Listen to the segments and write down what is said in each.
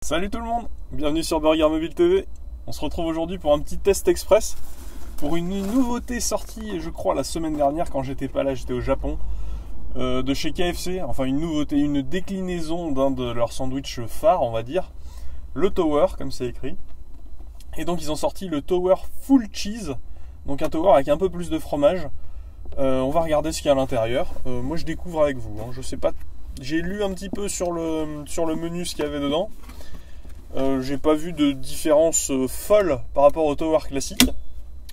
Salut tout le monde, bienvenue sur Burger Mobile TV. On se retrouve aujourd'hui pour un petit test express pour une nouveauté sortie, je crois, la semaine dernière quand j'étais pas là, j'étais au Japon, de chez KFC. Enfin une nouveauté, une déclinaison d'un de leurs sandwichs phares, on va dire, le Tower, comme c'est écrit. Et donc ils ont sorti le Tower Full Cheese, donc un Tower avec un peu plus de fromage. On va regarder ce qu'il y a à l'intérieur. Moi je découvre avec vous, hein. Je sais pas, j'ai lu un petit peu sur le menu ce qu'il y avait dedans. J'ai pas vu de différence folle par rapport au Tower classique.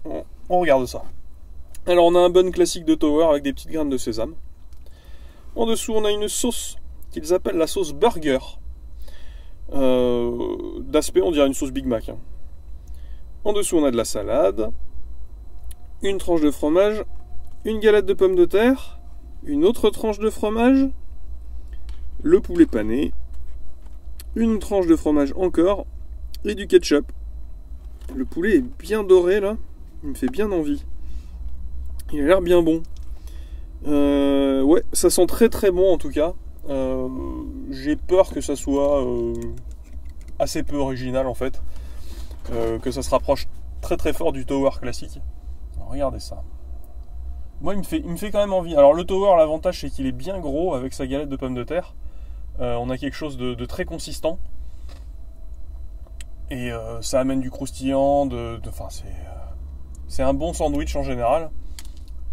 On regarde ça. Alors on a un bun classique de Tower avec des petites graines de sésame. En dessous on a une sauce qu'ils appellent la sauce burger. D'aspect on dirait une sauce Big Mac, hein. En dessous on a de la salade, une tranche de fromage, une galette de pommes de terre, une autre tranche de fromage, le poulet pané, une tranche de fromage encore et du ketchup. Le poulet est bien doré là, il me fait bien envie. Il a l'air bien bon. Ouais, ça sent très très bon en tout cas. J'ai peur que ça soit assez peu original en fait, que ça se rapproche très très fort du Tower classique. Alors, regardez ça. Moi il me fait quand même envie. Alors le Tower, l'avantage c'est qu'il est bien gros avec sa galette de pommes de terre. On a quelque chose de très consistant et ça amène du croustillant, c'est un bon sandwich en général.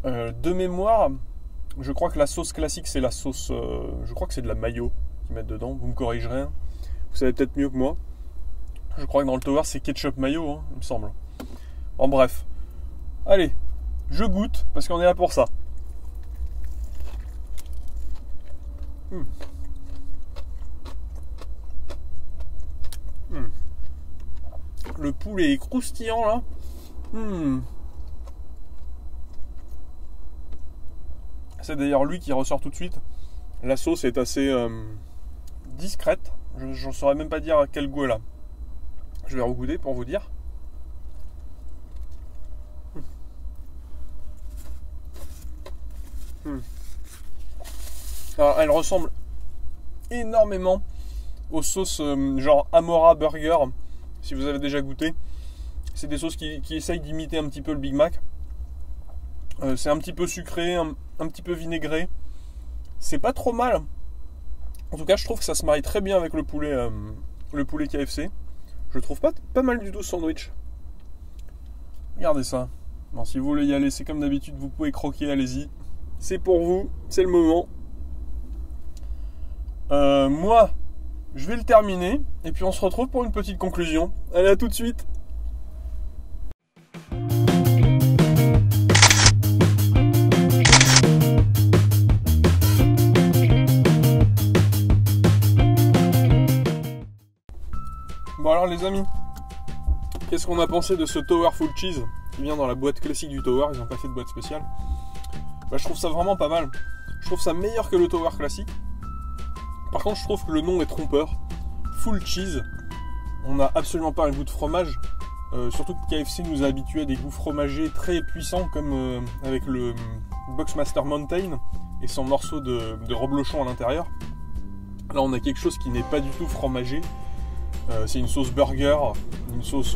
De mémoire, je crois que la sauce classique c'est la sauce, je crois que c'est de la mayo qu'ils mettent dedans, vous me corrigerez, hein. Vous savez peut-être mieux que moi. Je crois que dans le Tower c'est ketchup mayo, hein, il me semble. En bref, allez, je goûte parce qu'on est là pour ça. Le poulet est croustillant là. C'est d'ailleurs lui qui ressort tout de suite. La sauce est assez discrète. Je ne saurais même pas dire à quel goût elle a. Je vais regoûter pour vous dire. Alors, elle ressemble énormément aux sauces genre Amora Burger. Si vous avez déjà goûté, c'est des sauces qui essayent d'imiter un petit peu le Big Mac. C'est un petit peu sucré, un petit peu vinaigré. C'est pas trop mal. En tout cas, je trouve que ça se marie très bien avec le poulet KFC. Je trouve pas mal du tout ce sandwich. Regardez ça. Bon, si vous voulez y aller, c'est comme d'habitude, vous pouvez croquer, allez-y. C'est pour vous, c'est le moment. Moi, je vais le terminer et puis on se retrouve pour une petite conclusion. Allez, à tout de suite. Bon alors les amis, qu'est-ce qu'on a pensé de ce Tower Full Cheese qui vient dans la boîte classique du Tower, ils n'ont pas fait de boîte spéciale. Je trouve ça vraiment pas mal. Je trouve ça meilleur que le Tower classique. Par contre, je trouve que le nom est trompeur. Full Cheese, on n'a absolument pas un goût de fromage. Surtout que KFC nous a habitués à des goûts fromagés très puissants, comme avec le Boxmaster Mountain et son morceau de reblochon à l'intérieur. Là, on a quelque chose qui n'est pas du tout fromagé. C'est une sauce burger, une sauce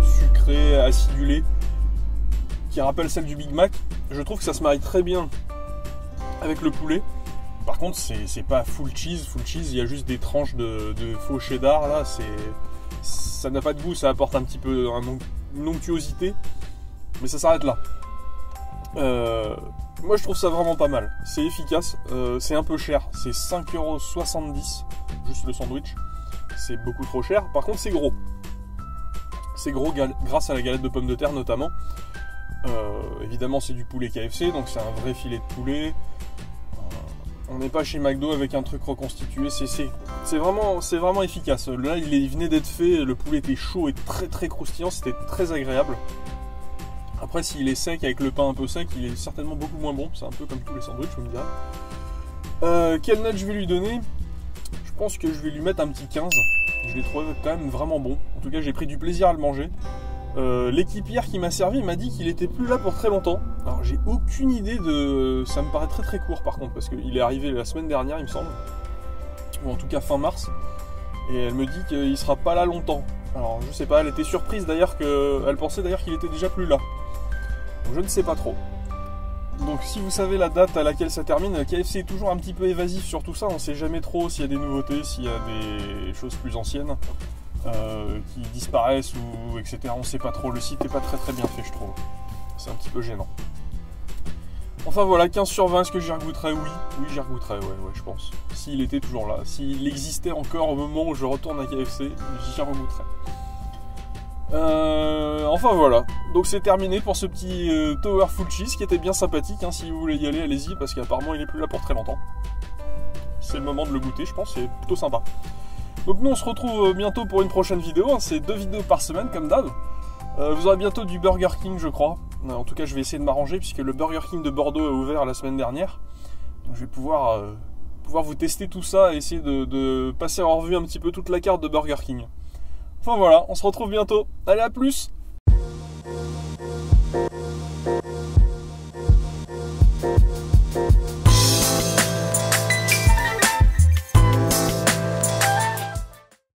sucrée, acidulée, qui rappelle celle du Big Mac. Je trouve que ça se marie très bien avec le poulet. Par contre, c'est pas full cheese. Full cheese, il y a juste des tranches de faux cheddar. Là, ça n'a pas de goût, ça apporte un petit peu une onctuosité, mais ça s'arrête là. Moi, je trouve ça vraiment pas mal. C'est efficace. C'est un peu cher. C'est 5,70 € juste le sandwich. C'est beaucoup trop cher. Par contre, c'est gros. C'est gros grâce à la galette de pommes de terre notamment. Évidemment, c'est du poulet KFC, donc c'est un vrai filet de poulet. On n'est pas chez McDo avec un truc reconstitué. C'est vraiment efficace. Là, il venait d'être fait. Le poulet était chaud et très très croustillant. C'était très agréable. Après, s'il est sec avec le pain un peu sec, il est certainement beaucoup moins bon. C'est un peu comme tous les sandwichs, je me dirais. Quelle note je vais lui donner? Je pense que je vais lui mettre un petit 15. Je l'ai trouvé quand même vraiment bon. En tout cas, j'ai pris du plaisir à le manger. L'équipière qui m'a servi m'a dit qu'il était plus là pour très longtemps. Alors j'ai aucune idée de... Ça me paraît très très court par contre, parce qu'il est arrivé la semaine dernière il me semble, ou en tout cas fin mars. Et elle me dit qu'il sera pas là longtemps. Alors je sais pas, elle était surprise d'ailleurs elle pensait d'ailleurs qu'il était déjà plus là. Donc je ne sais pas trop. Donc si vous savez la date à laquelle ça termine, KFC est toujours un petit peu évasif sur tout ça, on sait jamais trop s'il y a des nouveautés, s'il y a des choses plus anciennes qui disparaissent ou etc. On sait pas trop, le site est pas très bien fait je trouve. C'est un petit peu gênant. Enfin voilà, 15 sur 20, est-ce que j'y regoûterais? Oui, j'y regoûterais, ouais, je pense. S'il était toujours là, s'il existait encore au moment où je retourne à KFC, j'y regoûterais. Enfin voilà, donc c'est terminé pour ce petit Tower Full Cheese qui était bien sympathique, hein. Si vous voulez y aller, allez-y, parce qu'apparemment il est plus là pour très longtemps. C'est le moment de le goûter, je pense, c'est plutôt sympa. Donc nous on se retrouve bientôt pour une prochaine vidéo, hein. C'est 2 vidéos par semaine comme d'hab. Vous aurez bientôt du Burger King je crois. En tout cas je vais essayer de m'arranger puisque le Burger King de Bordeaux a ouvert la semaine dernière. Donc je vais pouvoir vous tester tout ça et essayer de passer en revue un petit peu toute la carte de Burger King. Enfin voilà, on se retrouve bientôt. Allez, à plus!